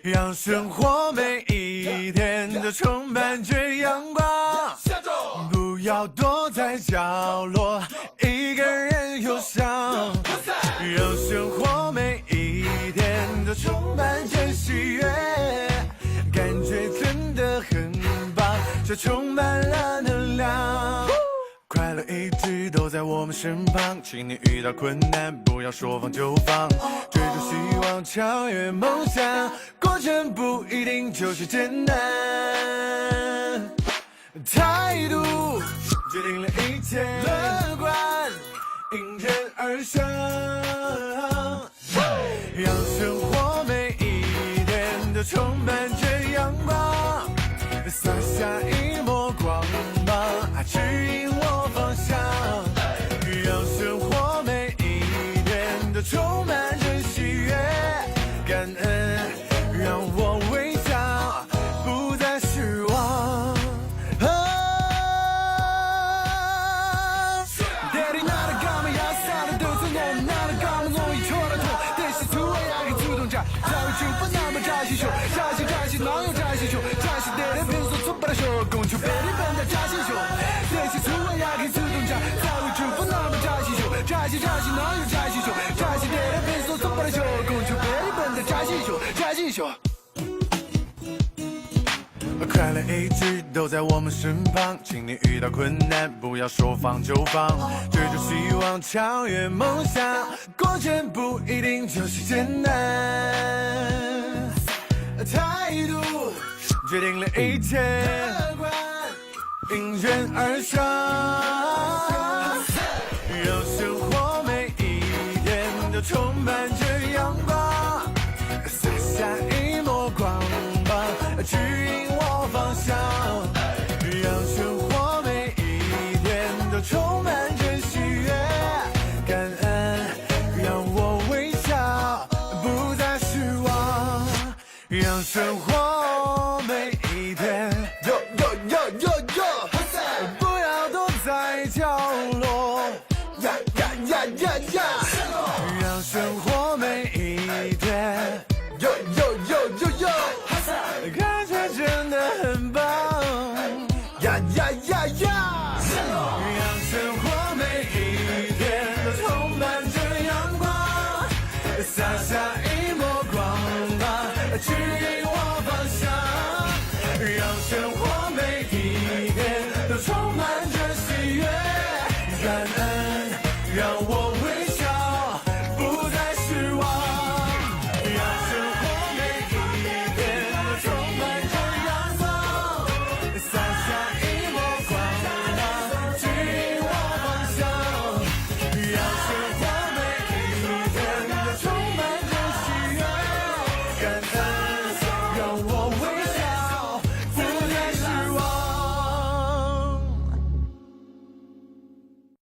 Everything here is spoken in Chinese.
让生活每一天都充满着阳光。不要躲在角落，一个人忧伤。让生活每一天都充满着喜悦，感觉真的很棒，这充满了能量。快乐一直都在我们身旁，请你遇到困难不要说放就放，追逐希望，超越梦想，过程不一定就是简单。态度决定了一切，乐观迎刃而上，让生活每一天都充满着阳光，洒下一抹光芒，指引我方向，让生活每一天都充满着喜悦，感恩让我微笑，不再失望。扎西哪有扎西熊？扎西带的平素从不来说，公主背的笨的扎西熊，练习粗文也可以自动扎，才会祝福那么扎西熊。扎西哪有扎西熊？扎西带的平素从不来说，公主背的笨的扎西熊，扎西熊。快乐一直都在我们身旁，请你遇到困难不要说放就放，追逐希望，超越梦想，过程不一定就是简单。态度决定了一切，乐观迎刃而上，让生活每一天都充满着阳光，洒下一抹光芒，指引我方向，让生活每一天都充满着喜悦，感恩让我微笑，不再失望，让生活每一天不要躲在角落，让生活每一天看起来真的很棒，让生活每一天都充满着阳光，洒下一抹光芒，指引我方向，让生活每一天都充满